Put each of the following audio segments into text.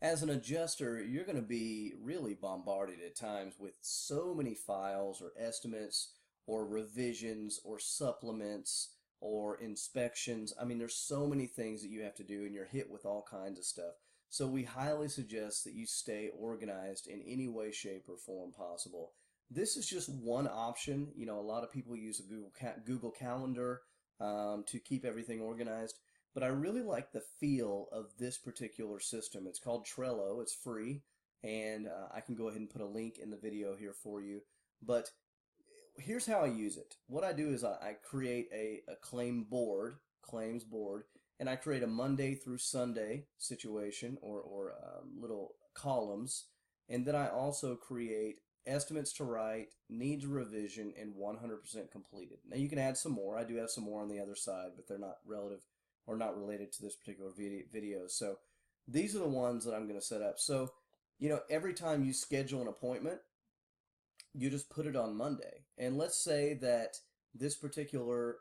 As an adjuster, you're going to be really bombarded at times with so many files or estimates or revisions or supplements or inspections. I mean, there's so many things that you have to do and you're hit with all kinds of stuff. So we highly suggest that you stay organized in any way, shape, or form possible. This is just one option. You know, a lot of people use a Google Calendar to keep everything organized. But I really like the feel of this particular system. It's called Trello. It's free, and I can go ahead and put a link in the video here for you. But here's how I use it. What I do is I create a claims board, and I create a Monday through Sunday situation or little columns, and then I also create estimates to write, needs revision, and 100% completed. Now you can add some more. I do have some more on the other side, but they're not relative or not related to this particular video. So these are the ones that I'm going to set up. So, you know, every time you schedule an appointment, you just put it on Monday. And let's say that this particular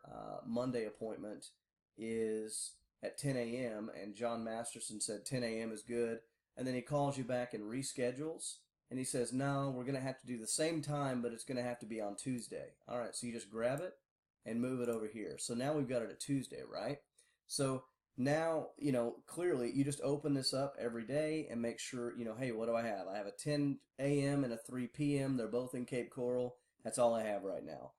Monday appointment is at 10 a.m. and John Masterson said 10 a.m. is good. And then he calls you back and reschedules. And he says, no, we're going to have to do the same time, but it's going to have to be on Tuesday. All right, so you just grab it and move it over here. So now we've got it at Tuesday, right? So now, you know, clearly you just open this up every day and make sure, you know, hey, what do I have? I have a 10 a.m. and a 3 p.m. They're both in Cape Coral. That's all I have right now.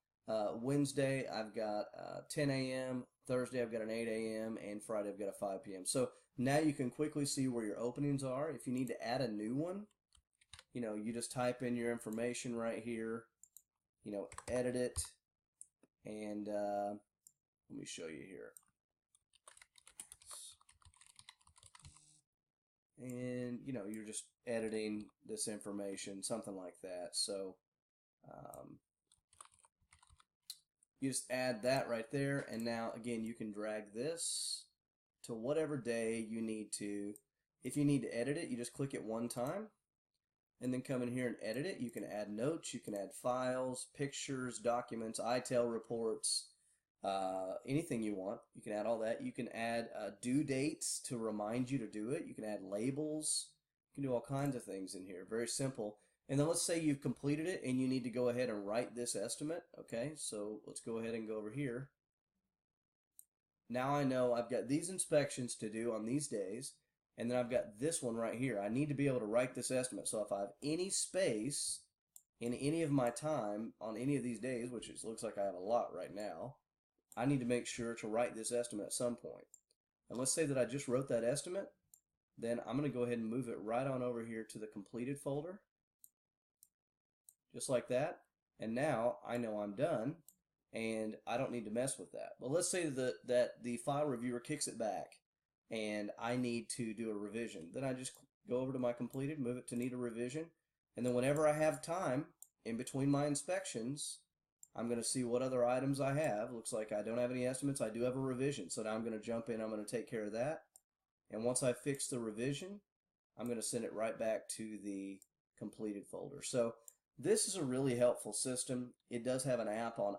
Wednesday, I've got 10 a.m. Thursday, I've got an 8 a.m. and Friday, I've got a 5 p.m. So now you can quickly see where your openings are. If you need to add a new one, you know, you just type in your information right here, you know, edit it, and let me show you here. And you know, you're just editing this information, something like that. So you just add that right there, and now again you can drag this to whatever day you need to. If you need to edit it, you just click it one time and then come in here and edit it. You can add notes, you can add files, pictures, documents, ITEL reports, anything you want. You can add all that. You can add due dates to remind you to do it. You can add labels. You can do all kinds of things in here. Very simple. And then let's say you've completed it and you need to go ahead and write this estimate. Okay, so let's go ahead and go over here. Now I know I've got these inspections to do on these days, and then I've got this one right here. I need to be able to write this estimate. So if I have any space in any of my time on any of these days, which it looks like I have a lot right now, I need to make sure to write this estimate at some point. And let's say that I just wrote that estimate, then I'm going to go ahead and move it right on over here to the completed folder, just like that. And now I know I'm done and I don't need to mess with that. Well, let's say that the file reviewer kicks it back and I need to do a revision. Then I just go over to my completed, move it to need a revision, and then whenever I have time in between my inspections, I'm going to see what other items I have. Looks like I don't have any estimates. I do have a revision. So now I'm going to jump in. I'm going to take care of that. And once I fix the revision, I'm going to send it right back to the completed folder. So this is a really helpful system. It does have an app on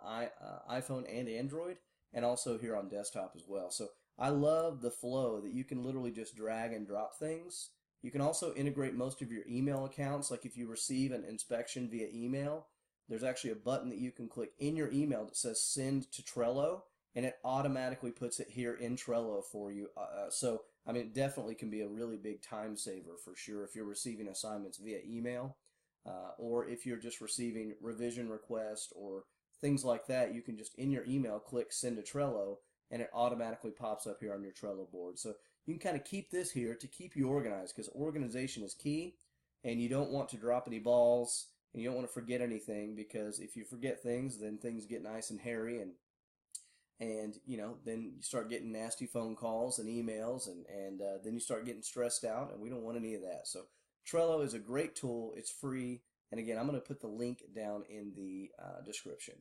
iPhone and Android, and also here on desktop as well. So I love the flow that you can literally just drag and drop things. You can also integrate most of your email accounts. Like if you receive an inspection via email, there's actually a button that you can click in your email that says send to Trello, and it automatically puts it here in Trello for you. So, I mean, it definitely can be a really big time saver for sure if you're receiving assignments via email, or if you're just receiving revision requests or things like that. You can just in your email click send to Trello, and it automatically pops up here on your Trello board. So you can kind of keep this here to keep you organized, because organization is key, and you don't want to drop any balls. And you don't want to forget anything, because if you forget things, then things get nice and hairy, and you know, then you start getting nasty phone calls and emails, and then you start getting stressed out, and we don't want any of that. So Trello is a great tool. It's free, and again, I'm going to put the link down in the description.